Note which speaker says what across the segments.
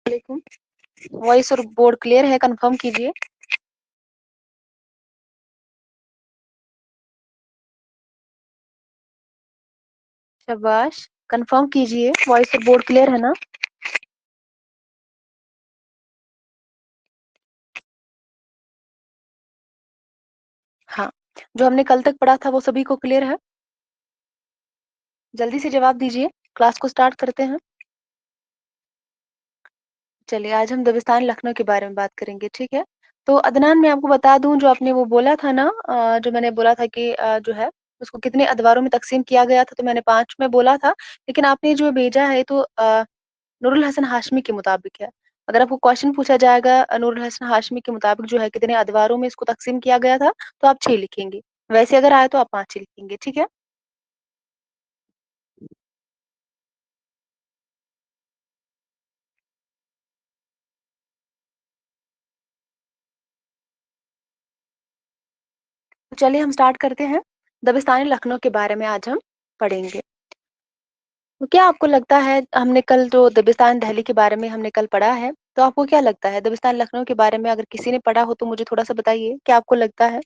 Speaker 1: वालेकुम। वॉइस और board clear है, कंफर्म कीजिए। शाबाश, कंफर्म कीजिए, वॉइस और बोर्ड क्लियर है ना? हाँ, जो हमने कल तक पढ़ा था वो सभी को क्लियर है? जल्दी से जवाब दीजिए, क्लास को स्टार्ट करते हैं। चलिए, आज हम दबिस्तान लखनऊ के बारे में बात करेंगे, ठीक है? तो अदनान, मैं आपको बता दूं, जो आपने वो बोला था ना, जो मैंने बोला था कि जो है उसको कितने अदवारों में तकसीम किया गया था, तो मैंने 5 में बोला था, लेकिन आपने जो भेजा है तो नूरुल हसन हाशमी के मुताबिक है। अगर आपको क्वेश्चन पूछा जाएगा नूरुल हसन हाशमी के मुताबिक जो है कितने अदवारों में इसको तकसीम किया गया था, तो आप 6 लिखेंगे। वैसे अगर आए तो आप 5 ही लिखेंगे, ठीक है? तो चलिए हम स्टार्ट करते हैं। दबिस्तान लखनऊ के बारे में आज हम पढ़ेंगे। तो क्या आपको लगता है, हमने कल जो दबिस्तान दहली के बारे में हमने कल पढ़ा है, तो आपको क्या लगता है दबिस्तान लखनऊ के बारे में अगर किसी ने पढ़ा हो तो मुझे थोड़ा सा बताइए, क्या आपको लगता है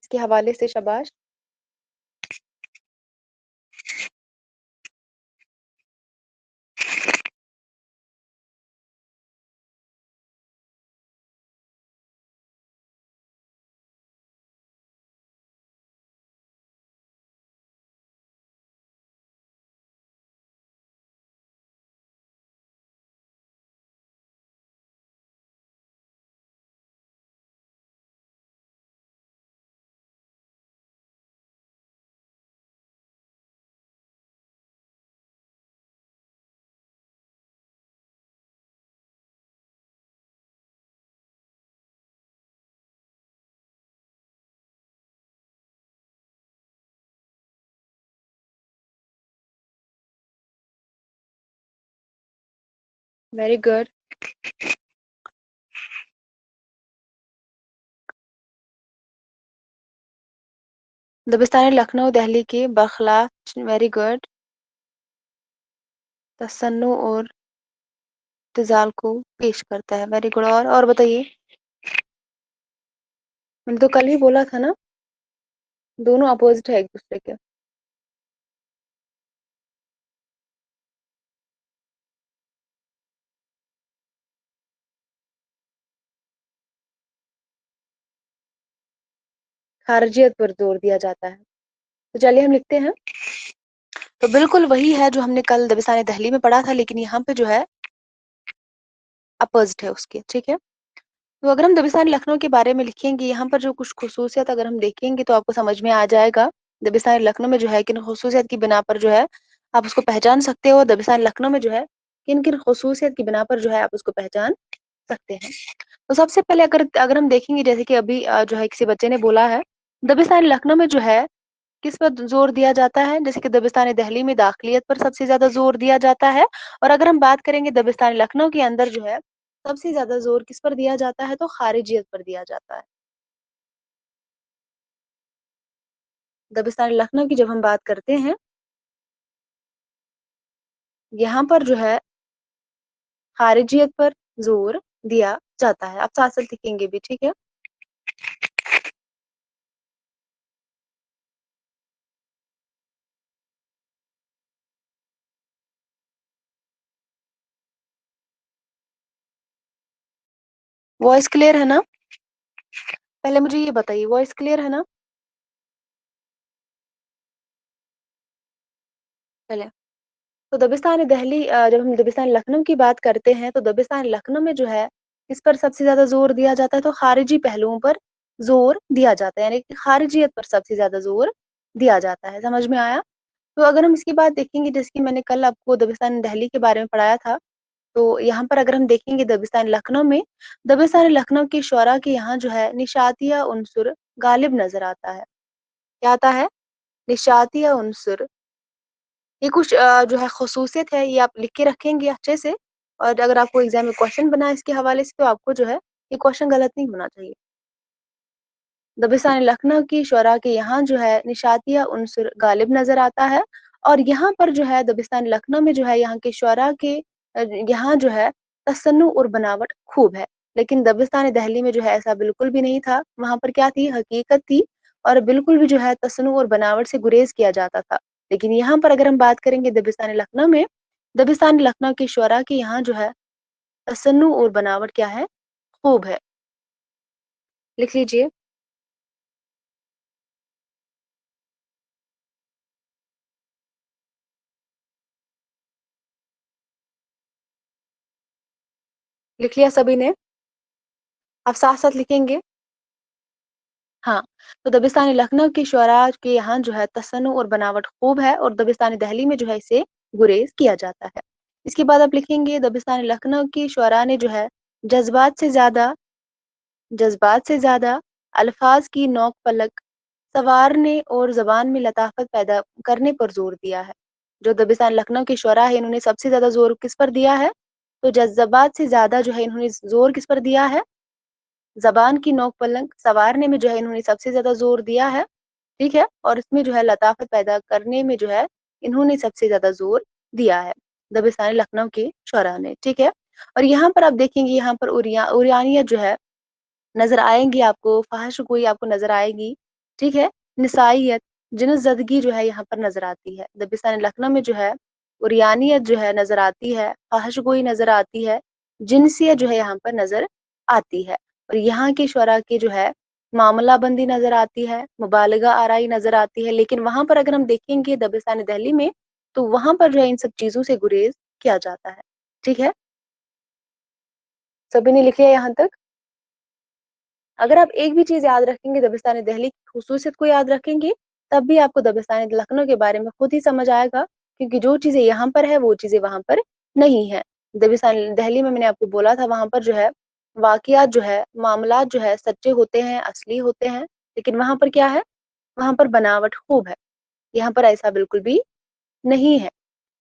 Speaker 1: इसके हवाले से? शाबाश। Very good. दबिस्तान लखनऊ दहली के बरखलाफ, वेरी गुड, तसन्नु और इत्तिज़ाल को पेश करता है, वेरी गुड। और बताइए, मैंने तो कल ही बोला था ना, दोनों अपोजिट है एक दूसरे के। खारिजियत पर जोर दिया जाता है। तो चलिए हम लिखते हैं। तो बिल्कुल वही है जो हमने कल दबिस्तान दहली में पढ़ा था, लेकिन यहाँ पे जो है अपोजिट है उसके, ठीक है? तो अगर हम दबिस्तान लखनऊ के बारे में लिखेंगे, यहाँ पर जो कुछ खुसूसियत अगर हम देखेंगे तो आपको समझ में आ जाएगा। दबिस्तान लखनऊ में जो है किन खुसूसियत की बिना पर जो है आप उसको पहचान सकते हो। दबिस्तान लखनऊ में जो है किन किन खुसूसियत की बिना पर जो है आप उसको पहचान सकते हैं। तो सबसे पहले अगर अगर हम देखेंगे, जैसे कि अभी जो है किसी बच्चे ने बोला है, दबिस्तान लखनऊ में जो है किस पर जोर दिया जाता है, जैसे कि दबिस्तान दहली में दाखिलियत पर सबसे ज्यादा जोर दिया जाता है। और अगर हम बात करेंगे दबिस्तान लखनऊ के अंदर जो है सबसे ज्यादा जोर किस पर दिया जाता है, तो खारिजियत पर दिया जाता है। दबिस्तान लखनऊ की जब हम बात करते हैं, यहाँ पर जो है खारिजियत पर जोर दिया जाता है। आप साथ साथ लिखेंगे भी, ठीक है? वॉइस क्लियर है ना? पहले मुझे ये बताइए, वॉइस क्लियर है ना? चले, तो दबिस्तान दहली जब हम दबिस्तान लखनऊ की बात करते हैं, तो दबिस्तान लखनऊ में जो है इस पर सबसे ज्यादा जोर दिया जाता है, तो खारिजी पहलुओं पर जोर दिया जाता है, यानी कि खारिजियत पर सबसे ज्यादा जोर दिया जाता है। समझ में आया? तो अगर हम इसकी बात देखेंगे, जैसे कि मैंने कल आपको दबिस्तान दहली के बारे में पढ़ाया था, तो यहाँ पर अगर हम देखेंगे दबिस्तान लखनऊ में, दबिस्तान लखनऊ की शोरा के यहाँ जो है निशातिया उनसुर गालिब नजर आता है। क्या आता है? निशातिया उनसुर। ये कुछ जो है खसूसियत है, ये आप लिख के रखेंगे अच्छे से। और अगर आपको एग्जाम में क्वेश्चन बना है इसके हवाले से, तो आपको जो है ये क्वेश्चन गलत नहीं होना चाहिए। दबिस्तान लखनऊ की शोरा के यहाँ जो है निशातिया उनसुर गालिब नजर आता है। और यहाँ पर जो है दबिस्तान लखनऊ में जो है यहाँ के शोरा के यहाँ जो है तसन्नु और बनावट खूब है। लेकिन दबिस्तान दहली में जो है ऐसा बिल्कुल भी नहीं था। वहाँ पर क्या थी, हकीकत थी और बिल्कुल भी जो है तसन्नु और बनावट से गुरेज़ किया जाता था। लेकिन यहाँ पर अगर हम बात करेंगे दबिस्तान लखनऊ में, दबिस्तान लखनऊ के शुअरा के यहाँ जो है तसन्नु और बनावट क्या है, खूब है। लिख लीजिए। लिख लिया सभी ने? आप साथ-साथ लिखेंगे? हाँ, तो दबिस्तान लखनऊ के शुअरा के यहाँ जो है तसन्नु और बनावट खूब है और दबिस्तान दहली में जो है इसे गुरेज़ किया जाता है। इसके बाद आप लिखेंगे दबिस्तान लखनऊ के शुअरा ने जो है जज़्बात से ज़्यादा जज़्बात से ज़्यादा अल्फाज़ की नोक पलक संवारने और ज़बान में लताफ़त पैदा करने पर ज़ोर दिया है। जो दबिस्तान लखनऊ के शुअरा हैं इन्होंने सबसे ज़्यादा ज़ोर किस पर दिया है? तो जज़्बात से ज़्यादा जो है इन्होंने ज़ोर किस पर दिया है? ज़बान की नोक पलक संवारने में जो है इन्होंने सबसे ज़्यादा ज़ोर दिया है, ठीक है? और इसमें जो है लताफ़त पैदा करने में जो है इन्होंने सबसे ज़्यादा ज़ोर दिया है, दबिस्तान लखनऊ के शुअरा ने, ठीक है? और यहाँ पर आप देखेंगे यहाँ पर उरयानियत जो है नज़र आएँगी आपको, फ़ाहिशगोई आपको नज़र आएगी, ठीक है? निसाइयत, जिनस-ज़दगी जो है यहाँ पर नज़र आती है। दबिस्तान लखनऊ में जो है उरयानियत जो है नज़र आती है, फ़ाहिशगोई नज़र आती है, जिनसियत जो है यहाँ पर नज़र आती है। और यहाँ के शुअरा की जो है मामलाबंदी नज़र आती है, मुबालगा आराई नज़र आती है, लेकिन वहाँ पर अगर हम देखेंगे दबिस्तान दहली में, तो वहाँ पर जो है इन सब चीज़ों से गुरेज़ किया जाता है। ठीक है? सभी ने लिख लिया यहाँ तक? अगर आप एक भी चीज़ याद रखेंगे दबिस्तान दहली की ख़ुसूसियत को याद रखेंगे, तब भी आपको दबिस्तान लखनऊ के बारे में खुद ही समझ आएगा, क्योंकि जो चीज़ें यहाँ पर है, वो चीज़ें वहाँ पर नहीं हैं। दबिस्तान दहली में मैंने आपको बोला था वहाँ पर जो है, वाक़ियात जो है, मामलात जो है सच्चे होते हैं, असली होते हैं, लेकिन वहाँ पर क्या है? वहाँ पर बनावट खूब है। यहाँ पर ऐसा बिल्कुल भी नहीं है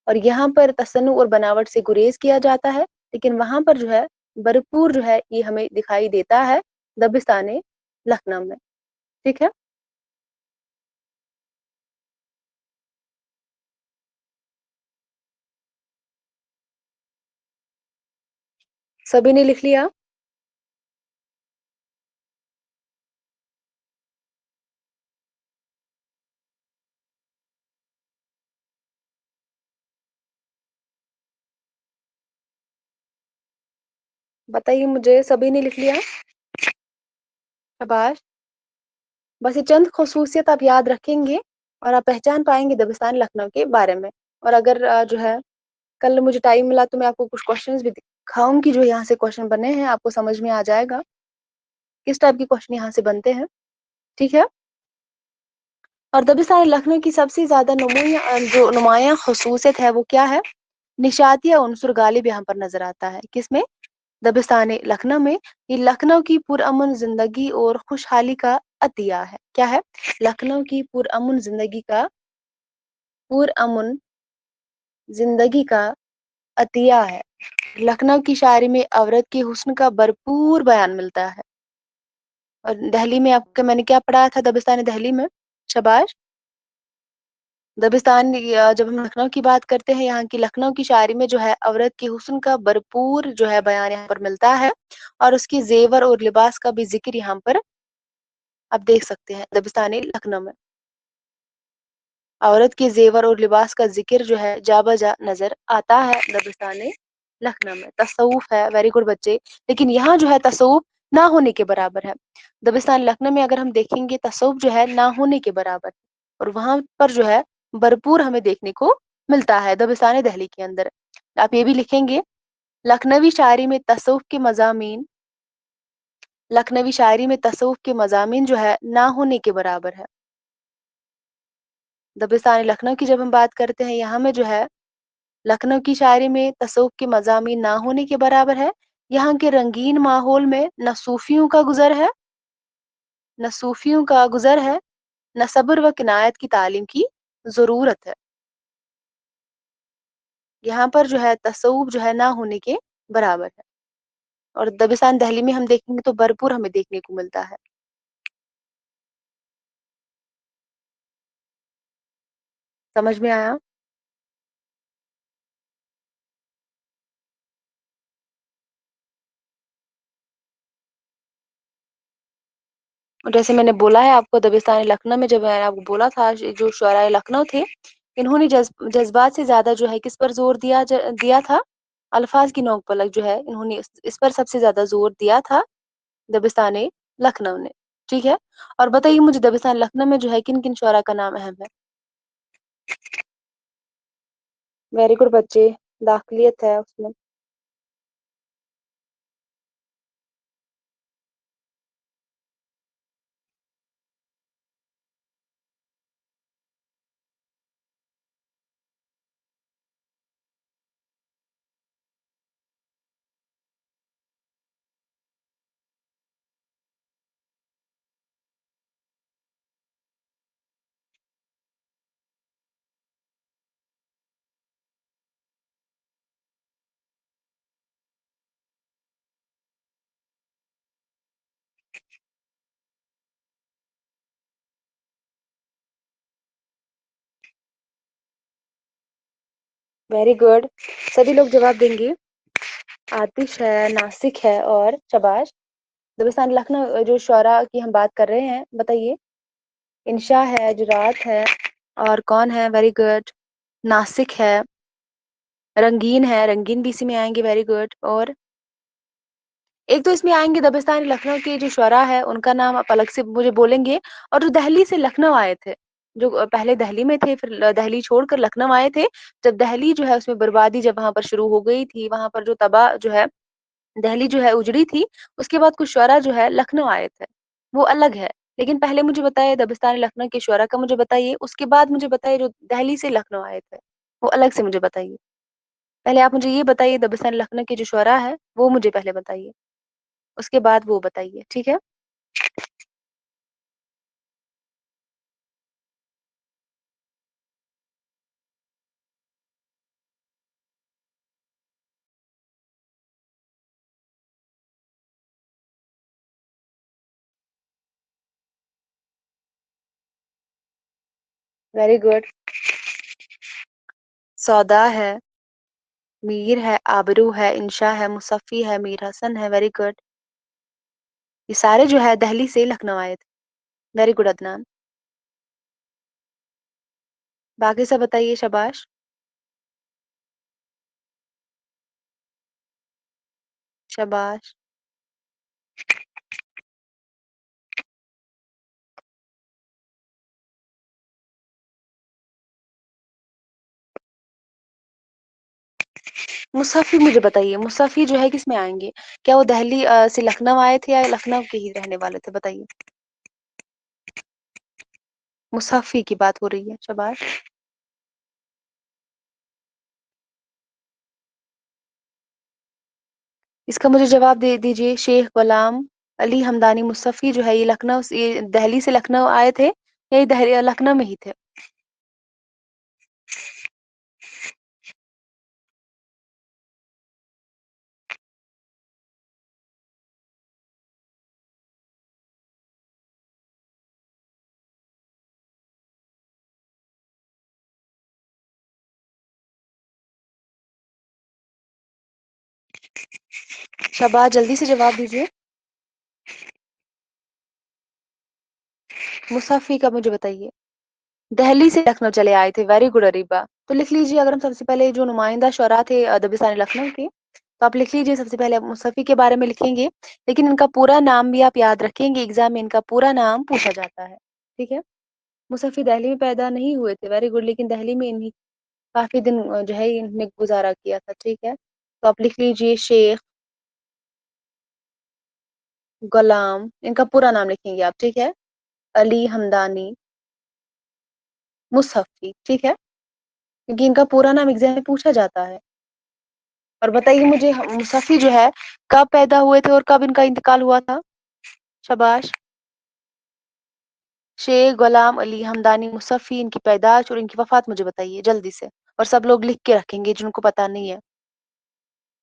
Speaker 1: और यहाँ पर तसन्नु और बनावट से गुरेज़ किया जाता है, लेकिन वहाँ पर जो है, भरपूर जो है, ये हमें दिखाई देता है दबिस्तान लखनऊ में। ठीक है? सभी ने लिख लिया? बताइए मुझे, सभी ने लिख लिया? शाबाश! बस ये चंद ख़ुसूसियत आप याद रखेंगे और आप पहचान पाएँगे दबिस्तान लखनऊ के बारे में। और अगर जो है कल मुझे टाइम मिला तो मैं आपको कुछ क्वेश्चंस भी दिखाऊँगी जो यहाँ से क्वेश्चन बने हैं, आपको समझ में आ जाएगा, किस टाइप के क्वेश्चन यहाँ से बनते हैं। ठीक है? और दबिस्तान लखनऊ की सबसे ज़्यादा जो नुमायाँ ख़ुसूसियत है वो क्या है? निशातिया उन्सुर गालिब यहाँ पर नज़र आता है। किसमें? दबिस्तान लखनऊ में। ये लखनऊ की पुरअमन ज़िंदगी और खुशहाली का अतिया है। क्या है? लखनऊ की पुरअमन ज़िंदगी का पुरअमन ज़िंदगी का अतिया है। लखनऊ की शायरी में औरत के हुस्न का भरपूर बयान मिलता है। और दहली में आपको मैंने क्या पढ़ाया था दबिस्तान दहली में? शाबाश! दबिस्तान जब हम लखनऊ की बात करते हैं, यहाँ की लखनऊ की शायरी में जो है औरत के हुस्न का भरपूर जो है बयान यहाँ पर मिलता है और उसके ज़ेवर और लिबास का भी ज़िक्र यहाँ पर आप देख सकते हैं दबिस्तान लखनऊ में। औरत के ज़ेवर और लिबास का ज़िक्र जो है जा-बजा नज़र आता है दबिस्तान लखनऊ में। तसव्वुफ़ है, वेरी गुड बच्चे। लेकिन यहाँ जो है तसव्वुफ़ ना होने के बराबर है। दबिस्तान लखनऊ में अगर हम देखेंगे तसव्वुफ़ जो है ना होने के बराबर है और वहाँ पर जो है भरपूर हमें देखने को मिलता है दबिस्तान दहली के अंदर। आप ये भी लिखेंगे, लखनवी शायरी में तसव्वुफ़ के मज़ामीन लखनवी शायरी में तसव्वुफ़ के मज़ामीन जो है ना होने के बराबर है। दबिस्तान लखनऊ की जब हम बात करते हैं, यहाँ में जो है लखनऊ की शायरी में तसव्वुफ़ के मज़ामीन ना होने के बराबर है। यहाँ के रंगीन माहौल में न सूफ़ियों का गुज़र है न सूफ़ियों का गुज़र है, न सब्र व किनायत की तालीम की ज़रूरत है। यहाँ पर जो है तसव्वुफ़ जो है ना होने के बराबर है और दबिस्तान दहली में हम देखेंगे तो भरपूर हमें देखने को मिलता है। समझ में आया? और जैसे मैंने बोला है आपको, दबिस्तान लखनऊ में जब मैंने आपको बोला था, जो शुअराए लखनऊ थे, इन्होंने जज्बात से ज़्यादा जो है किस पर ज़ोर दिया था? अल्फाज़ की नोक पलक जो है, इन्होंने इस पर सबसे ज़्यादा ज़ोर दिया था दबिस्तान लखनऊ ने। ठीक है? और बताइए मुझे, दबिस्तान लखनऊ में जो है किन-किन शुअरा का नाम अहम है? वेरी गुड बच्चे, दाखिलियत है उसमें। Very good. सभी लोग जवाब देंगे। आतिश है, नासिक है और शाबाश। दबिस्तान लखनऊ जो शुअरा की हम बात कर रहे हैं, बताइए। इंशा है, जुरात है और कौन है? Very good. नासिक है, रंगीन है, रंगीन भी इसी में आएंगे। Very good. और एक तो इसमें आएंगे दबिस्तान लखनऊ के जो शुअरा है उनका नाम आप अलग से मुझे बोलेंगे, और जो दिल्ली से लखनऊ आए थे, जो पहले दिल्ली में थे फिर दिल्ली छोड़कर लखनऊ आए थे, जब दिल्ली जो है उसमें बर्बादी जब वहां पर शुरू हो गई थी, वहां पर जो तबाह जो है दिल्ली जो है उजड़ी थी, उसके बाद कुछ शुअरा जो है लखनऊ आए थे, वो अलग है। लेकिन पहले मुझे बताइए दबिस्तान लखनऊ के शुअरा का मुझे बताइए, उसके बाद मुझे बताइए जो दिल्ली से लखनऊ आए थे, वो अलग से मुझे बताइए। पहले आप मुझे ये बताइए, दबिस्तान लखनऊ के जो शुअरा है वो मुझे पहले बताइए, उसके बाद वो बताइए। ठीक है? Very good. सौदा है, मीर है, आबरू है, इंशा है, मुसफ़ी है, मीर हसन है। Very good. ये सारे जो है दिल्ली से लखनऊ आए थे। Very good Adnan. बाकी सब बताइए। शाबाश। शाबाश। मुसफ़ी मुझे बताइए, मुसफ़ी जो है किस में आएंगे? क्या वो दिल्ली से लखनऊ आए थे या लखनऊ के ही रहने वाले थे? बताइए। मुसफ़ी की बात हो रही है। शाबाश। इसका मुझे जवाब दे दीजिए। शेख गुलाम अली हमदानी मुसफ़ी जो है, ये लखनऊ से, ये दिल्ली से लखनऊ आए थे या ये लखनऊ में ही थे? शाबाश, जल्दी से जवाब दीजिए। मुसफ़ी का मुझे बताइए। दिल्ली से लखनऊ चले आए थे। Very good Areeba. तो लिख लीजिए, अगर हम सबसे पहले जो नुमाइंदा शुरा थे दबिस्तान लखनऊ के, तो आप लिख लीजिए। सबसे पहले आप मुसफ़ी के बारे में लिखेंगे, लेकिन इनका पूरा नाम भी आप याद रखेंगे, एग्जाम में इनका पूरा नाम पूछा जाता है। ठीक है? मुसफ़ी दिल्ली में पैदा नहीं हुए थे। Very good. लेकिन दिल्ली में इन्हीं काफी दिन जो है इन्हें गुजारा किया था। ठीक है? तो आप लिख लीजिए शेख गुलाम, इनका पूरा नाम लिखेंगे आप। ठीक है? अली हमदानी मुसफ़ी। ठीक है? क्योंकि इनका पूरा नाम एग्जाम में पूछा जाता है। और बताइए मुझे, मुसफ़ी जो है कब पैदा हुए थे और कब इनका इंतकाल हुआ था? शाबाश। शेख गुलाम अली हमदानी मुसफ़ी, इनकी पैदाश और इनकी वफात मुझे बताइए जल्दी से। और सब लोग लिख के रखेंगे जिनको पता नहीं है,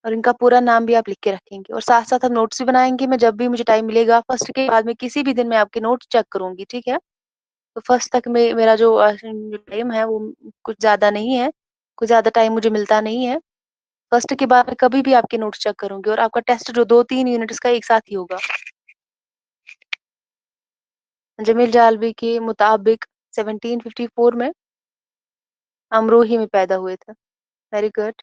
Speaker 1: और इनका पूरा नाम भी आप लिख के रखेंगे, और साथ साथ हम नोट्स भी बनाएंगे। मैं जब भी मुझे टाइम मिलेगा फर्स्ट के बाद में किसी भी दिन मैं आपके नोट्स चेक करूंगी। ठीक है? तो फर्स्ट तक में मेरा जो टाइम है वो कुछ ज्यादा नहीं है, कुछ ज्यादा टाइम मुझे मिलता नहीं है। फर्स्ट के बाद में कभी भी आपके नोट्स चेक करूंगी, और आपका टेस्ट जो 2-3 यूनिट्स का एक साथ ही होगा। जमील जालबी के मुताबिक 1754 में अमरोही में पैदा हुए थे। Very good.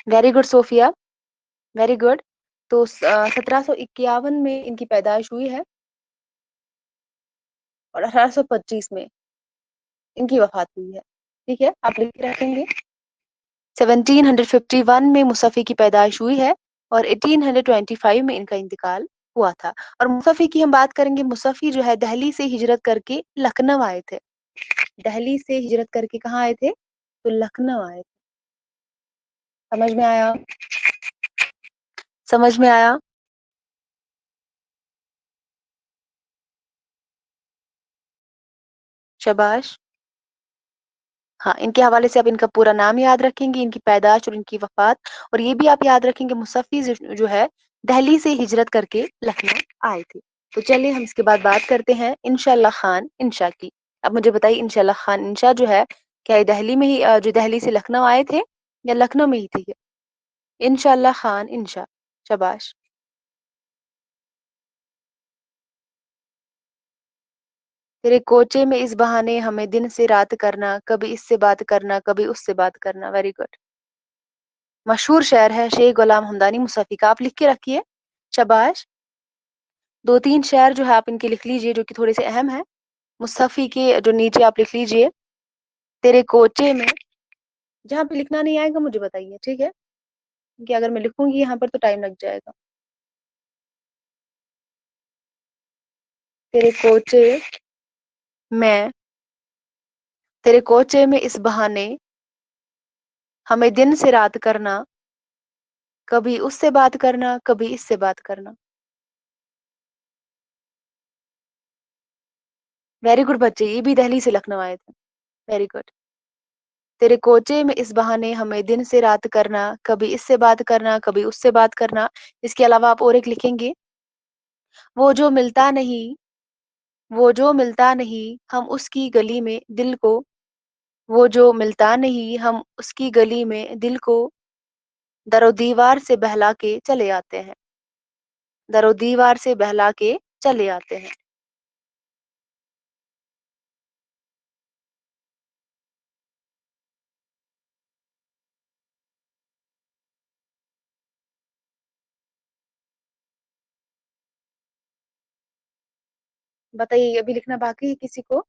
Speaker 1: Very good Sophia, very good. तो 1751 में इनकी पैदाइश हुई है और 1825 में इनकी वफात हुई है। ठीक है, आप लिख के रखेंगे। 1751 में मुसफ़ी की पैदाइश हुई है और 1825 में इनका इंतकाल हुआ था। और मुसफ़ी की हम बात करेंगे, मुसफ़ी जो है दिल्ली से हिजरत करके लखनऊ आए थे। दिल्ली से हिजरत करके कहाँ आए थे? तो लखनऊ आए थे। समझ में आया? समझ में आया? शाबाश। हाँ, इनके हवाले से आप इनका पूरा नाम याद रखेंगे, इनकी पैदाश और इनकी वफात। और ये भी आप याद रखेंगे मुसफ़ी जो है दिल्ली से हिजरत करके लखनऊ आए थे। तो चलिए हम इसके बाद बात करते हैं इंशाअल्लाह खान इंशा की। अब मुझे बताइए, इंशाअल्लाह खान इंशा जो है, क्या ये दिल्ली में ही जो दिल्ली से लखनऊ आए थे या लखनऊ में ही थे ये? इंशाअल्लाह खान इंशा। शाबाश। तेरे कोचे में इस बहाने हमें दिन से रात करना, कभी इससे बात करना कभी उससे बात करना। Very good. मशहूर शेर है शेख गुलाम हमदानी मुसफ़ी का, आप लिख के रखिए। शाबाश। दो तीन शेर जो है आप इनके लिख लीजिए, जो कि थोड़े से अहम है। मुसफ़ी के जो नीचे आप लिख लीजिए, तेरे कोचे में। जहाँ पे लिखना नहीं आएगा मुझे बताइए, ठीक है, क्योंकि अगर मैं लिखूंगी यहाँ पर तो टाइम लग जाएगा। तेरे कोचे में, तेरे कोचे में इस बहाने हमें दिन से रात करना, कभी उससे बात करना कभी इससे बात करना। वेरी गुड बच्चे, ये भी दिल्ली से लखनऊ आए थे। Very good. तेरे कोचे में इस बहाने हमें दिन से रात करना, कभी इससे बात करना कभी उससे बात करना। इसके अलावा आप और एक लिखेंगे, वो जो मिलता नहीं, वो जो मिलता नहीं हम उसकी गली में दिल को, वो जो मिलता नहीं हम उसकी गली में दिल को दरो दीवार से बहला के चले आते हैं। दरो दीवार से बहला के चले आते हैं। बताइए, अभी लिखना बाकी है किसी को?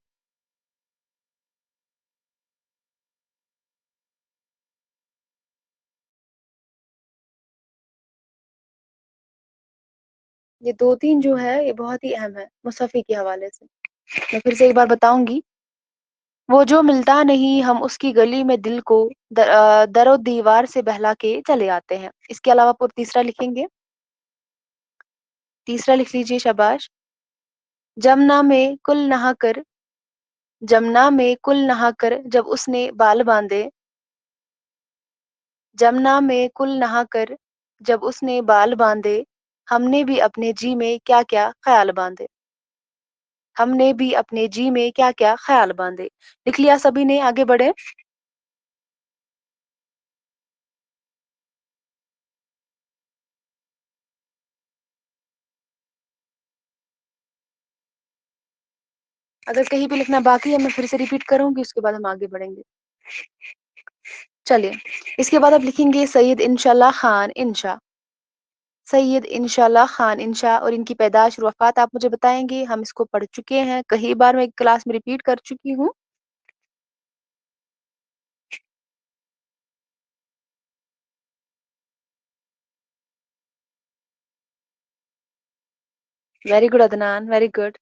Speaker 1: ये दो तीन जो है ये बहुत ही अहम है मुसफ़ी के हवाले से। मैं फिर से एक बार बताऊंगी, वो जो मिलता नहीं हम उसकी गली में दिल को दरो दीवार से बहला के चले आते हैं। इसके अलावा आप तीसरा लिखेंगे, तीसरा लिख लीजिए। शाबाश। जमुना में कुल नहाकर, जमुना में कुल नहाकर जब उसने बाल बांधे, जमुना में कुल नहाकर जब उसने बाल बांधे, हमने भी अपने जी में क्या क्या ख्याल बांधे। हमने भी अपने जी में क्या क्या ख्याल बांधे। लिख लिया सभी ने? आगे बढ़े। अगर कहीं पे लिखना बाकी है मैं फिर से रिपीट करूंगी, उसके बाद हम आगे बढ़ेंगे। चलिए, इसके बाद आप लिखेंगे सैयद इंशाल्लाह खान इंशा। सैयद इंशाल्लाह खान इंशा और इनकी पैदाश और वफात आप मुझे बताएंगे। हम इसको पढ़ चुके हैं, कई बार मैं क्लास में रिपीट कर चुकी हूँ। Very good Adnan, very good.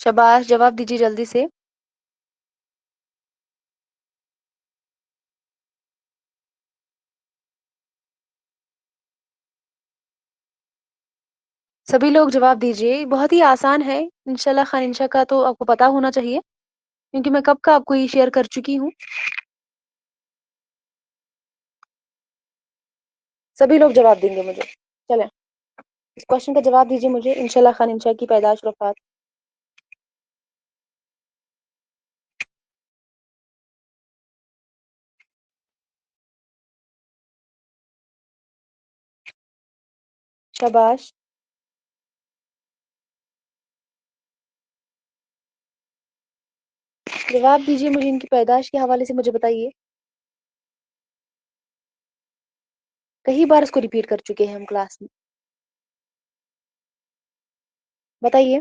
Speaker 1: शाबाश, जवाब दीजिए जल्दी से। सभी लोग जवाब दीजिए, बहुत ही आसान है। इंशाल्लाह खान इंशा का तो आपको पता होना चाहिए, क्योंकि मैं कब का आपको ये शेयर कर चुकी हूँ। सभी लोग जवाब देंगे मुझे। चलें, इस क्वेश्चन का जवाब दीजिए मुझे, इंशाल्लाह खान इंशा की पैदाश और वफात। शाबाश। जवाब दीजिए मुझे, इनकी पैदाइश के हवाले से मुझे बताइए। कई बार इसको रिपीट कर चुके हैं हम क्लास में। बताइए।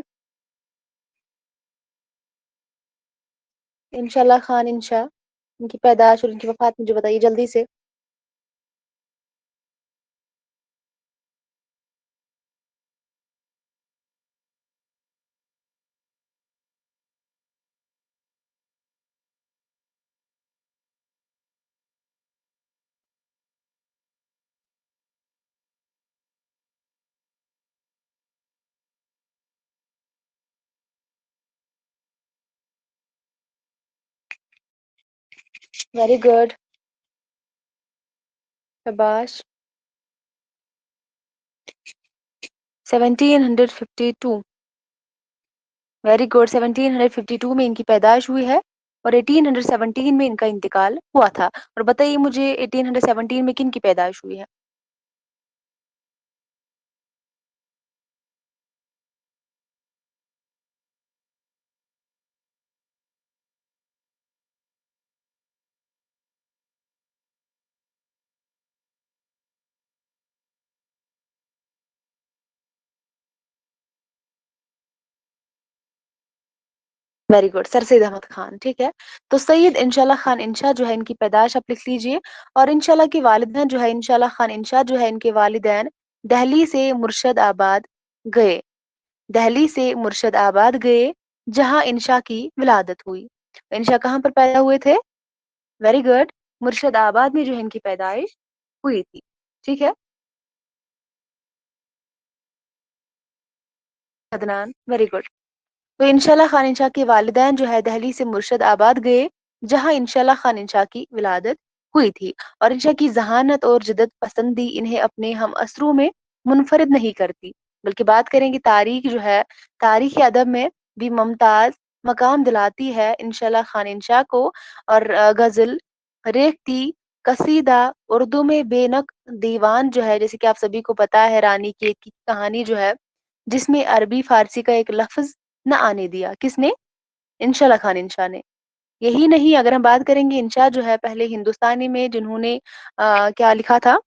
Speaker 1: इंशाल्लाह खान इंशा, इनकी पैदाइश और इनकी वफात मुझे बताइए जल्दी से। Very good. शाबाश। 1752। Very good. 1752 में इनकी पैदाइश हुई है और 1817 में इनका इंतकाल हुआ था। और बताइए मुझे 1817 में किन की पैदाइश हुई है। Very good, Sir Syed Ahmed Khan. ठीक है, तो सैयद इंशाल्लाह खान इंशा जो है इनकी पैदाइश आप लिख लीजिए। और इंशाल्लाह की वालिदैन जो है, इंशाल्लाह खान इंशा जो है, इनके वालिदैन दहली से मुर्शद आबाद गए। दहली से मुर्शद आबाद गए, जहां इंशा की विलादत हुई। इंशा कहाँ पर पैदा हुए थे? वेरी गुड, मुर्शद आबाद में जो है इनकी पैदाइश हुई थी। ठीक है अदनान, वेरी गुड। तो इंशाल्लाह खान इंशा के वालिदैन जो है दहली से मुर्शद आबाद गए, जहां इंशाल्लाह खान इंशा की विलादत हुई थी। और इंशा की जहानत और जिद्दत पसंदी इन्हें अपने हम असरों में मुनफरिद नहीं करती, बल्कि बात करेंगे तारीख जो है, तारीख अदब में भी मुमताज मकाम दिलाती है इंशाल्लाह खान इंशा को। और गजल, रेख्ती, कसीदा, उर्दू में बेनक दीवान जो है, जैसे कि आप सभी को पता है, रानी की एक कहानी जो है, जिसमें अरबी फारसी का एक लफ्ज न आने दिया, किसने? इंशाल्लाह खान इंशा ने। यही नहीं, अगर हम बात करेंगे, इंशा जो है पहले हिंदुस्तानी में जिन्होंने क्या लिखा था,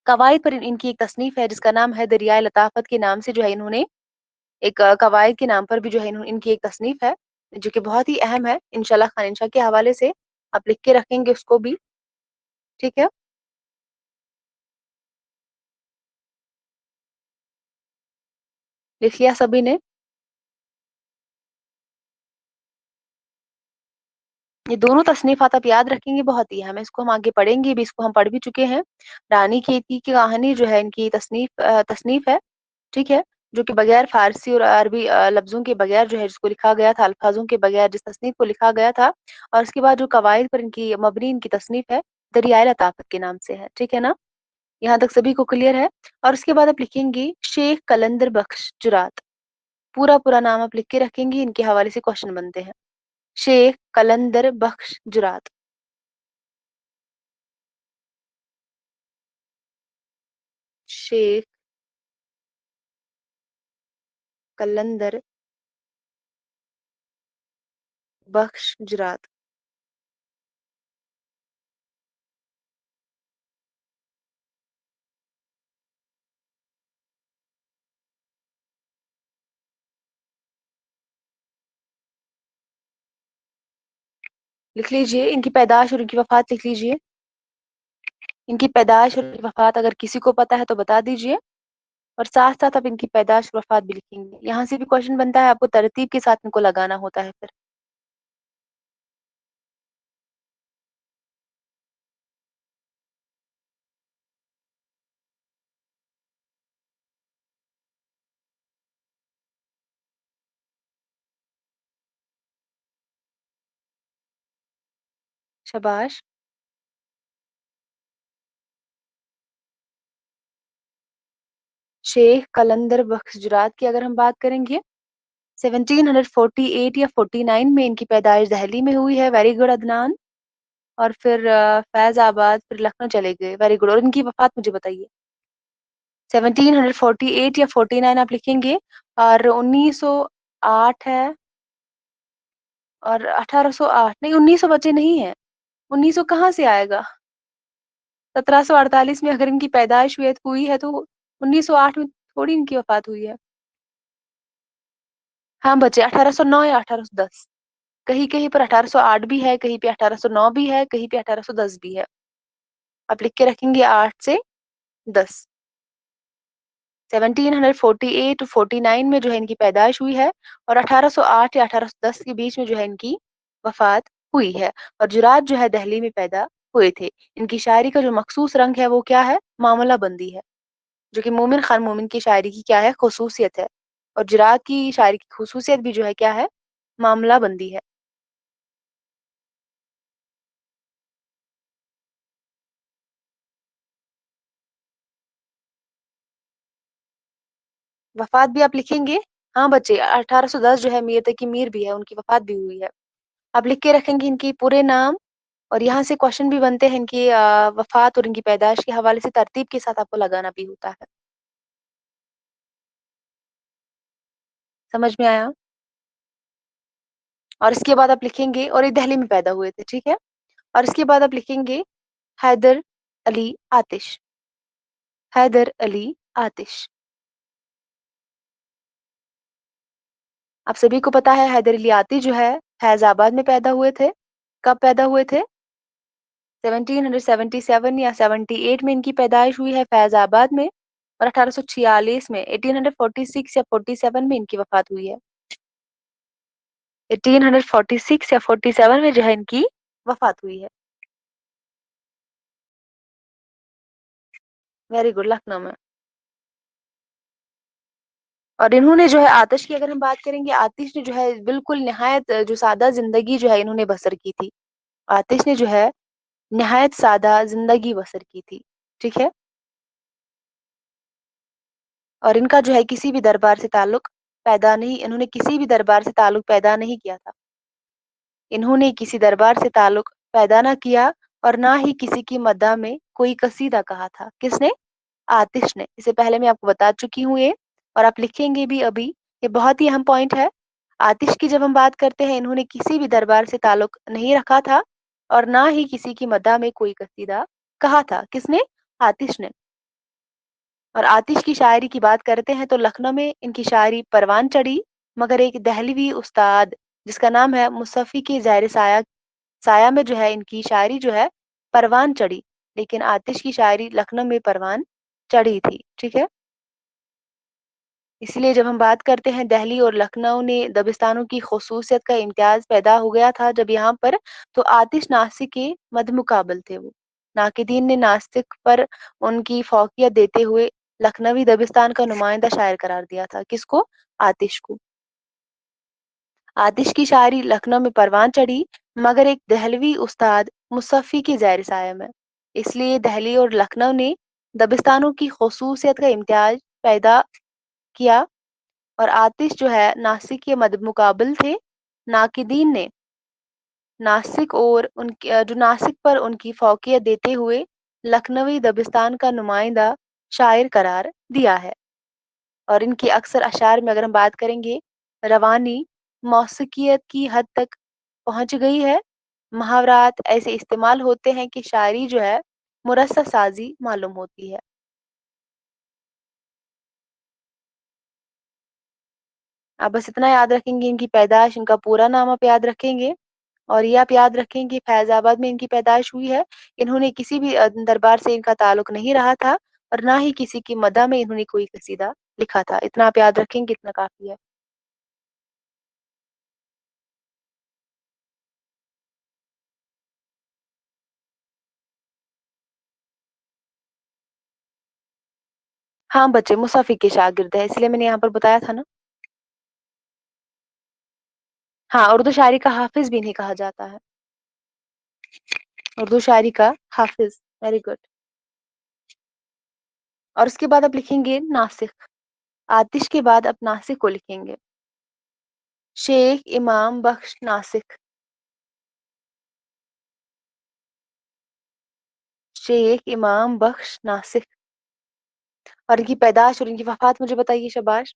Speaker 1: कवायद पर इनकी एक तसनीफ है जिसका नाम है दरियाए लताफत के नाम से, जो है इन्होंने एक कवायद के नाम पर भी जो है इनकी एक तसनीफ है, जो कि बहुत ही अहम है इंशाल्लाह खान इंशा के हवाले से। आप लिख के रखेंगे उसको भी। ठीक है, लिख लिया सभी ने? ये दोनों तसनीफ़ात आप याद रखेंगे, बहुत ही अहम है, इसको हम आगे पढ़ेंगे भी, इसको हम पढ़ भी चुके हैं। रानी खेती की कहानी जो है इनकी तसनीफ है। ठीक है, जो कि बगैर फारसी और अरबी लफ्जों के बगैर जो है, जिसको लिखा गया था अल्फाजों के बगैर, जिस तसनीफ को लिखा गया था। और उसके बाद जो कवायद पर इनकी मबनी इनकी तसनीफ है, दरियाए लताफत के नाम से है। ठीक है ना, यहाँ तक सभी को क्लियर है? और उसके बाद आप लिखेंगे शेख कलंदर बख्श जुरात। पूरा पूरा नाम आप लिख के रखेंगे, इनके हवाले से क्वेश्चन बनते हैं। शेख कलंदर बख्श जुरात। शेख कलंदर बख्श जुरात। लिख लीजिए इनकी पैदाश और इनकी वफात लिख लीजिए। इनकी पैदाश और इनकी वफात अगर किसी को पता है तो बता दीजिए। और साथ साथ आप इनकी पैदाश और वफात भी लिखेंगे। यहाँ से भी क्वेश्चन बनता है, आपको तरतीब के साथ इनको लगाना होता है फिर। शाबाश। शेख कलंदर बख्श जुरात की अगर हम बात करेंगे, 1748 या 49 में इनकी पैदाइश दहली में हुई है। Very good Adnan. और फिर फैजाबाद, फिर लखनऊ चले गए। Very good. और इनकी वफात मुझे बताइए। 1748 या 49 आप लिखेंगे, और 1908 है, और 1808 नहीं, 1900 बचे नहीं है। 1900 कहाँ से आएगा? 1748 में अगर इनकी पैदाइश हुई है तो 1908 में थोड़ी इनकी वफात हुई है। हाँ बचे 1809 या 1810। कहीं कहीं पर 1808 भी है, कहीं पे 1809 भी है, कहीं पे 1810 भी है। आप लिख के रखेंगे 8 से 10। 1748 टू 49 में जो है इनकी पैदाइश हुई है, और 1808 या 1810 के बीच में जो है इनकी वफात हुई है। और जुरात जो है दिल्ली में पैदा हुए थे। इनकी शायरी का जो मखसूस रंग है वो क्या है? मामला बंदी है, जो कि मोमिन खान मोमिन की शायरी की क्या है? खसूसियत है। और जुरात की शायरी की खसूसियत भी जो है क्या है? मामला बंदी है। वफात भी आप लिखेंगे। हाँ बच्चे, 1810 जो है मीर तकी मीर भी है, उनकी वफात भी हुई है। आप लिख के रखेंगे इनकी पूरे नाम। और यहाँ से क्वेश्चन भी बनते हैं इनकी वफात और इनकी पैदाइश के हवाले से तरतीब के साथ आपको लगाना भी होता है। समझ में आया? और इसके बाद आप लिखेंगे, और ये दिल्ली में पैदा हुए थे, ठीक है। और इसके बाद आप लिखेंगे हैदर अली आतिश। हैदर अली आतिश। आप सभी को पता है हैदर अली आतिश जो है फैजाबाद में पैदा हुए थे। कब पैदा हुए थे? 1777 या 78 में इनकी पैदाइश हुई है फैजाबाद में। और 1846 में 1846 या 47 में इनकी वफात हुई है। 1846 या 47 में जो है इनकी वफात हुई है। वेरी गुड, लखनऊ में। और इन्होंने जो है आतिश की अगर हम बात करेंगे, आतिश ने जो है बिल्कुल निहायत जो सादा जिंदगी जो है इन्होंने बसर की थी। आतिश ने जो है निहायत सादा जिंदगी बसर की थी, ठीक है। और इनका जो है किसी भी दरबार से ताल्लुक पैदा नहीं, इन्होंने किसी भी दरबार से ताल्लुक पैदा नहीं किया था। इन्होंने किसी दरबार से ताल्लुक पैदा ना किया, और ना ही किसी की मद्दा में कोई कसीदा कहा था। किसने? आतिश ने। इसे पहले मैं आपको बता चुकी हूँ ये, और आप लिखेंगे भी अभी। ये बहुत ही अहम पॉइंट है। आतिश की जब हम बात करते हैं, इन्होंने किसी भी दरबार से ताल्लुक नहीं रखा था, और ना ही किसी की मद्दा में कोई कसीदा कहा था। किसने? आतिश ने। और आतिश की शायरी की बात करते हैं तो लखनऊ में इनकी शायरी परवान चढ़ी, मगर एक दहलवी उस्ताद जिसका नाम है मुसफ़ी के ज़ाहिर साया साया में जो है इनकी शायरी जो है परवान चढ़ी। लेकिन आतिश की शायरी लखनऊ में परवान चढ़ी थी, ठीक है। इसलिए जब हम बात करते हैं दिल्ली और लखनऊ ने दबिस्तानों की खसूसियत का इम्तियाज पैदा हो गया था जब यहाँ पर, तो आतिश नासिक के मदमुकाबल थे वो। नाकिदीन ने नासिक पर उनकी फौकियत देते हुए लखनवी दबिस्तान का नुमाइंदा शायर करार दिया था। किसको? आतिश को। आतिश की शायरी लखनऊ में परवान चढ़ी, मगर एक दहलवी उस्ताद मुसफ़ी के ज़ेर साया में। इसलिए दिल्ली और लखनऊ ने दबिस्तानों की खसूसियत का इम्तियाज पैदा किया, और आतिश जो है नासिक के मदमुकाबिल थे। नाकिदीन ने नासिक और उनके जो नासिक पर उनकी फौकियत देते हुए लखनवी दबिस्तान का नुमाइंदा शायर करार दिया है। और इनके अक्सर अशार में अगर हम बात करेंगे, रवानी मौसीकियत की हद तक पहुंच गई है। मुहावरात ऐसे इस्तेमाल होते हैं कि शायरी जो है मुरस्सा साजी मालूम होती है। आप बस इतना याद रखेंगे, इनकी पैदाइश, इनका पूरा नाम आप याद रखेंगे। और ये आप याद रखें कि फैज़ाबाद में इनकी पैदाइश हुई है। इन्होंने किसी भी दरबार से इनका ताल्लुक नहीं रहा था, और ना ही किसी की मदह में इन्होंने कोई कसीदा लिखा था। इतना आप याद रखेंगे, इतना काफ़ी है। हाँ बच्चे, मुसाफ़ी के शागिर्द है, इसलिए मैंने यहाँ पर बताया था ना। हाँ, उर्दू शायरी का हाफ़िज़ भी इन्हें कहा जाता है। उर्दू शायरी का हाफ़िज़। Very good. और उसके बाद आप लिखेंगे नासिक। आतिश के बाद आप नासिक को लिखेंगे। शेख इमाम बख्श नासिक। शेख इमाम बख्श नासिक। और इनकी पैदाश और इनकी वफ़ात मुझे बताइए, शाबाश।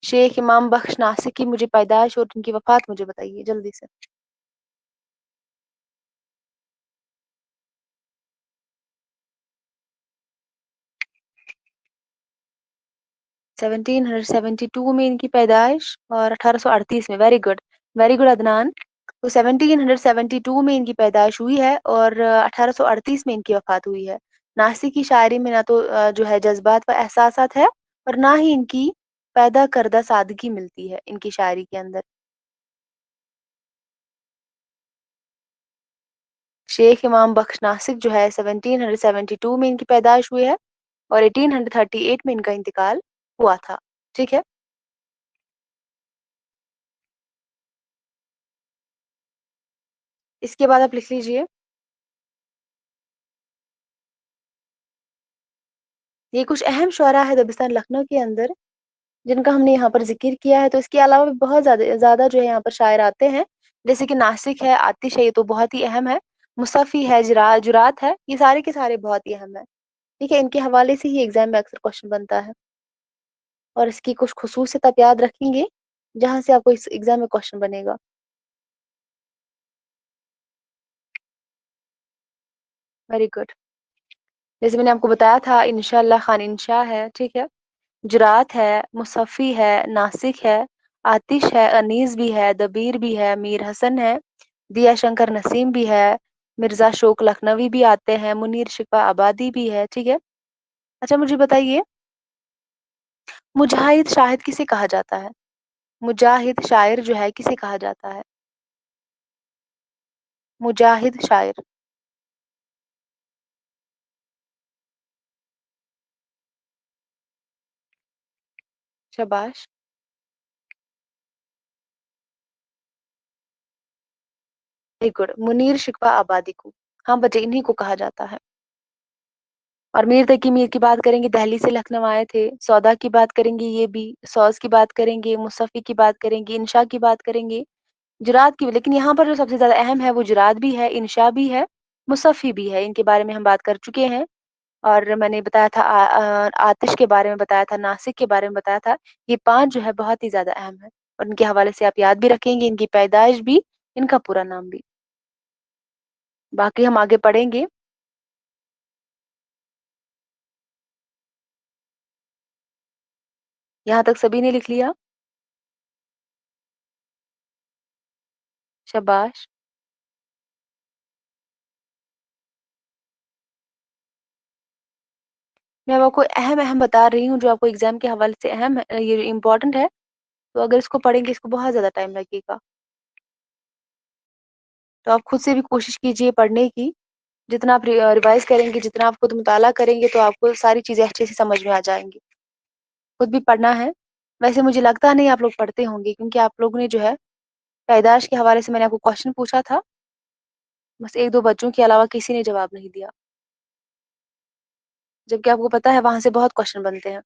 Speaker 1: शेख इमाम बख्श नासिक की मुझे पैदाइश और इनकी वफ़ात मुझे बताइए जल्दी से। 1772 में इनकी पैदाइश और 1838 में। Very good Adnan. तो 1772 में इनकी पैदाइश हुई है और 1838 में इनकी वफ़ात हुई है। नासिक की शायरी में ना तो जो है जज़्बात व एहसासात है और ना ही इनकी पैदा करदा सादगी मिलती है इनकी शायरी के अंदर। शेख इमाम बख्श नासिक जो है 1772 में इनकी पैदाइश हुई है और 1838 में इनका इंतकाल हुआ था। ठीक है? इसके बाद आप लिख लीजिए, ये कुछ अहम शुअरा है दबिस्तान लखनऊ के अंदर, जिनका हमने यहाँ पर ज़िक्र किया है। तो इसके अलावा भी बहुत ज़्यादा ज़्यादा जो है यहाँ पर शायर आते हैं, जैसे कि नासिक है, आतिश है, ये तो बहुत ही अहम है, मुसफ़ी है, जुरात है, ये सारे के सारे बहुत ही अहम हैं। ठीक है? इनके हवाले से ही एग्ज़ाम में अक्सर क्वेश्चन बनता है और इसकी कुछ ख़ुसूसियत आप याद रखेंगे, जहाँ से आपको इस एग्ज़ाम में क्वेश्चन बनेगा। Very good. जैसे मैंने आपको बताया था इंशा अल्लाह खान इंशा है, ठीक है? जुरात है, मुसफ़्फ़ी है, नासिक है, आतिश है, अनीस भी है, दबीर भी है, मीर हसन है, दिया शंकर नसीम भी है, मिर्ज़ा शोक लखनवी भी आते हैं, मुनीर शिफ़ा आबादी भी है, ठीक है? अच्छा मुझे बताइए, मुजाहिद शाहिद किसे कहा जाता है? मुजाहिद शायर जो है किसे कहा जाता है? मुजाहिद शायर। शाबाश! Very good. मुनीर शिफ़ा आबादी को। हाँ, बच्चे इन्हीं को कहा जाता है। और मीर तकी मीर की बात करेंगे, दिल्ली से लखनऊ आए थे। सौदा की बात करेंगे, ये भी। सॉस की बात करेंगे, मुसफ़्फ़ी की बात करेंगे, इंशा की बात करेंगे, जुरात की भी। लेकिन यहाँ पर जो सबसे ज़्यादा अहम है वो जुरात भी है, इंशा भी है, मुसफ़्फ़ी भी है। इनके बारे में हम बात कर चुके हैं और मैंने बताया था आतिश के बारे में बताया था, नासिक के बारे में बताया था। ये 5 जो है बहुत ही ज़्यादा अहम है और इनके हवाले से आप याद भी रखेंगे, इनकी पैदाइश भी, इनका पूरा नाम भी। बाकी हम आगे पढ़ेंगे। यहाँ तक सभी ने लिख लिया? शाबाश! मैं अब आपको अहम-अहम बता रही हूँ जो आपको एग्ज़ाम के हवाले से अहम है, ये इम्पोर्टेंट है, तो अगर इसको पढ़ेंगे इसको बहुत ज़्यादा टाइम लगेगा। तो आप खुद से भी कोशिश कीजिए पढ़ने की, जितना आप रिवाइज़ करेंगे, जितना आप खुद मुताला करेंगे तो आपको सारी चीज़ें अच्छे से समझ में आ जाएँगी। खुद भी पढ़ना है। वैसे मुझे लगता नहीं आप लोग पढ़ते होंगे क्योंकि आप लोगों ने जो है पैदाइश के हवाले से मैंने आपको क्वेश्चन पूछा था, बस 1-2 बच्चों के अलावा किसी ने जवाब नहीं दिया। जबकि आपको पता है वहाँ से बहुत क्वेश्चन बनते हैं।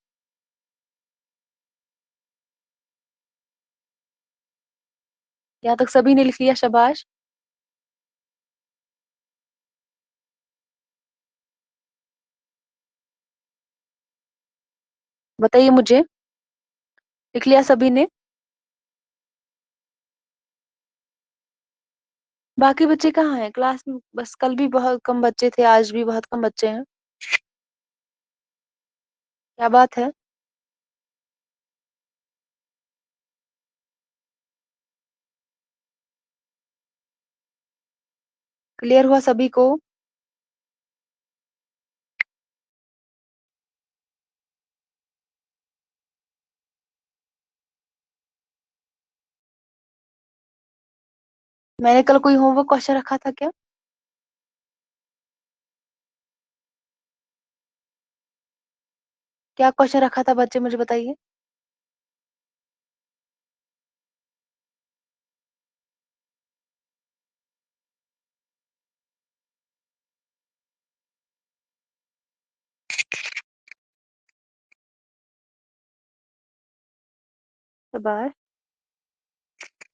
Speaker 1: यहाँ तक सभी ने लिख लिया, शाबाश! बताइए मुझे, लिख लिया सभी ने? बाकी बच्चे कहाँ हैं? क्लास में बस कल भी बहुत कम बच्चे थे, आज भी बहुत कम बच्चे हैं। क्या बात है? क्लियर हुआ सभी को? मैंने कल कोई होमवर्क क्वेश्चन रखा था क्या? क्या क्वेश्चन रखा था बच्चे मुझे बताइए? शाबाश!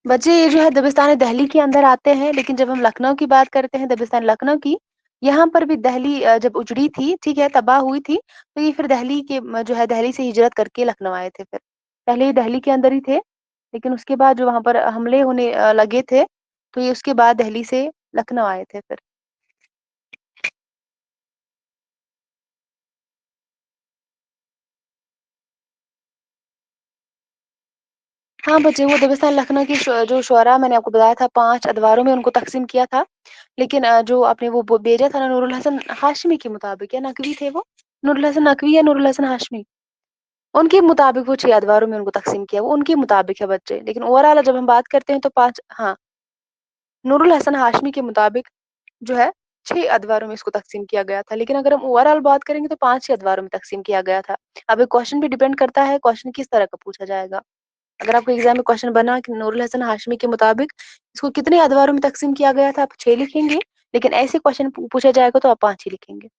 Speaker 1: बच्चे ये जो है दबिस्तान-ए-दहली के अंदर आते हैं, लेकिन जब हम लखनऊ की बात करते हैं, दबिस्तान लखनऊ की, यहाँ पर भी दहली जब उजड़ी थी, ठीक है, तबाह हुई थी, तो ये फिर दहली के जो है दहली से हिजरत करके लखनऊ आए थे फिर। पहले ये दहली के अंदर ही थे, लेकिन उसके बाद जो वहाँ पर हमले होने लगे थे, तो ये उसके बाद दहली से लखनऊ आए थे फिर। हाँ, बच्चे वो दबिस्तान लखनऊ की जो शुअरा मैंने आपको बताया था 5 अदवारों में उनको तक़सीम किया था। लेकिन जो आपने वो भेजा था ना नूरुल हसन हाशमी के मुताबिक या नकवी थे वो? नूरुल हसन नकवी या नूरुल हसन हाशमी? उनके मुताबिक वो 6 अदवारों में उनको तक़सीम किया, वो उनके मुताबिक है बच्चे। लेकिन ओवरऑल जब हम बात करते हैं तो 5 हाँ, नूरुल हसन हाशमी के मुताबिक जो है 6 अदवारों में इसको तक़सीम किया गया था। लेकिन अगर हम ओवरऑल बात करेंगे तो 5 ही अदवारों में तक़सीम किया गया था। अब ये क्वेश्चन पे डिपेंड करता है क्वेश्चन किस तरह का पूछा जाएगा। अगर आपको एग्जाम में क्वेश्चन बना कि नूरुल हसन हाशमी के मुताबिक इसको कितने अदवारों में तक़सीम किया गया था, आप 6 लिखेंगे, लेकिन ऐसे क्वेश्चन पूछा जाएगा तो आप 5 ही लिखेंगे।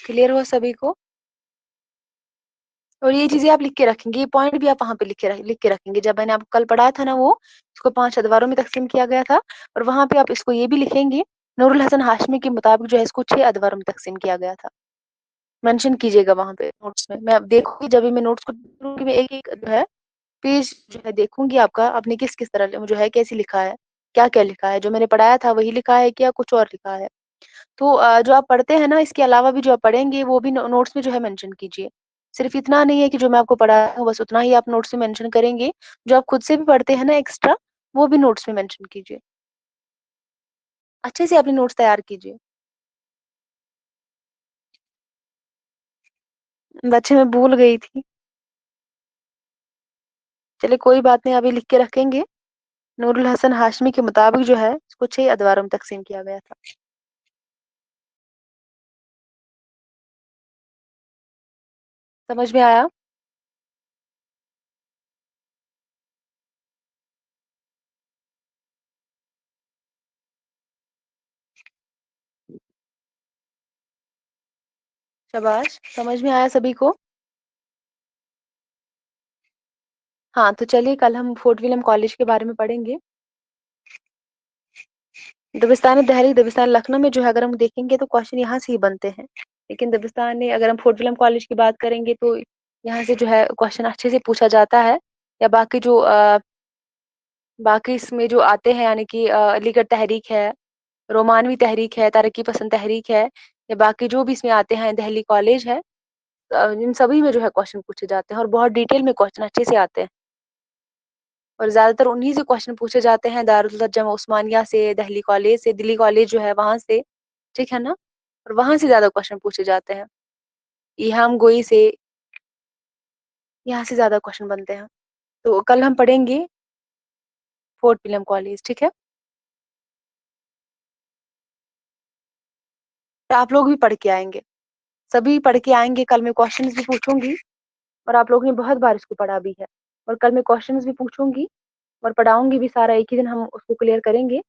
Speaker 1: क्लियर हुआ सभी को? और ये चीज़ें आप लिख के रखेंगे, ये पॉइंट भी आप वहाँ पे लिख के रखेंगे। जब मैंने आपको कल पढ़ाया था ना वो, इसको 5 अदवारों में तक़सीम किया गया था और वहाँ पे आप इसको ये भी लिखेंगे, नूरुल हसन हाशमी के मुताबिक जो है इसको 6 अदवारों में तक़सीम किया गया था। मेंशन कीजिएगा वहाँ पे नोट्स में। मैं अब देखूँगी जब भी मैं नोट्स को कि मैं एक-एक जो है पेज जो है देखूँगी आपका, आपने किस-किस तरह जो है कैसे लिखा है, क्या-क्या लिखा है, जो मैंने पढ़ाया था वही लिखा है क्या कुछ और लिखा है। तो जो आप पढ़ते हैं ना इसके अलावा भी जो आप पढ़ेंगे वो भी नोट्स में जो है मेंशन कीजिए। सिर्फ़ इतना नहीं है कि जो मैं आपको पढ़ाया हूँ बस उतना ही आप नोट्स में मेंशन करेंगे, जो आप खुद से भी पढ़ते हैं ना एक्स्ट्रा, वो भी नोट्स में मेंशन कीजिए। अच्छे से अपने नोट्स तैयार कीजिए। बच्चे मैं भूल गई थी। चलिए कोई बात नहीं अभी लिख के रखेंगे। नूरुल हसन हाशमी के मुताबिक जो है इसको 6 अदवारों में तक़सीम किया गया था। समझ में आया? शाबाश! समझ में आया सभी को? हाँ, तो चलिए कल हम फोर्ट विलियम कॉलेज के बारे में पढ़ेंगे। दबिस्तान दहली, दबिस्तान लखनऊ में जो है अगर हम देखेंगे तो क्वेश्चन यहाँ से ही बनते हैं। लेकिन दबिस्तान में अगर हम फोर्ट विलियम कॉलेज की बात करेंगे तो यहाँ से जो है क्वेश्चन अच्छे से पूछा जाता है या बाकी इसमें जो आते हैं यानी कि अलीगढ़ तहरीक है, रोमानवी तहरीक है, तरक्की पसंद तहरीक है या बाकी जो भी इसमें आते हैं दिल्ली कॉलेज है इन सभी में जो है क्वेश्चन पूछे जाते हैं और बहुत डिटेल में क्वेश्चन अच्छे से आते हैं। और ज़्यादातर उन्हीं से क्वेश्चन पूछे जाते हैं दारुल जमा उस्मानिया से, दिल्ली कॉलेज से, दिल्ली कॉलेज जो है वहाँ से, ठीक है ना? और वहाँ से ज़्यादा क्वेश्चन पूछे जाते हैं। इहाम गोई से यहाँ से ज़्यादा क्वेश्चन बनते हैं। तो कल हम पढ़ेंगे फोर्ट विलियम कॉलेज, ठीक है? तो आप लोग भी पढ़ के आएँगे, सभी पढ़ के आएँगे, कल मैं क्वेश्चन्स भी पूछूँगी और आप लोगों ने बहुत बार इसको पढ़ा भी है। और कल मैं क्वेश्चन्स भी पूछूँगी और पढ़ाऊँगी भी सारा, एक ही दिन हम उसको क्लियर करेंगे।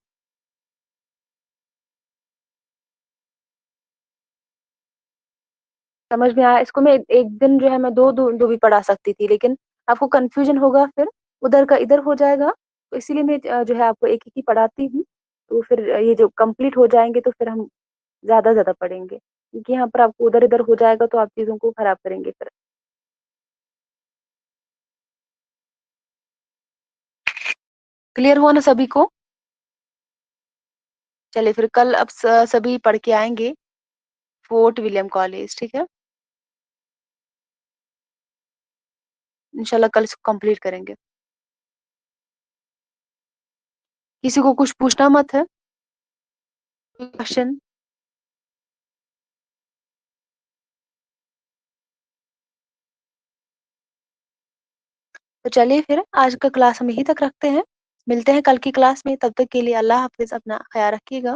Speaker 1: समझ में आया? इसको मैं एक दिन जो है मैं 2 भी पढ़ा सकती थी, लेकिन आपको कन्फ्यूज़न होगा फिर, उधर का इधर हो जाएगा, तो इसीलिए मैं जो है आपको एक-एक ही पढ़ाती हूँ। तो फिर ये जो कंप्लीट हो जाएँगे तो फिर हम ज़्यादा-ज़्यादा पढ़ेंगे। क्योंकि यहाँ पर आपको उधर-इधर हो जाएगा तो आप चीज़ों को खराब करेंगे फिर। क्लियर हुआ ना सभी को? चलिए फिर कल अब सभी पढ़ के आएँगे फोर्ट विलियम कॉलेज, ठीक है? इंशाल्लाह कल इसको कंप्लीट करेंगे। किसी को कुछ पूछना मत है? कोई क्वेश्चन? تو چلیے پھر آج کا کلاس ہم یہیں تک رکھتے ہیں، ملتے ہیں کل کی کلاس میں، تب تک کے لیے اللہ حافظ، اپنا خیال رکھیے گا۔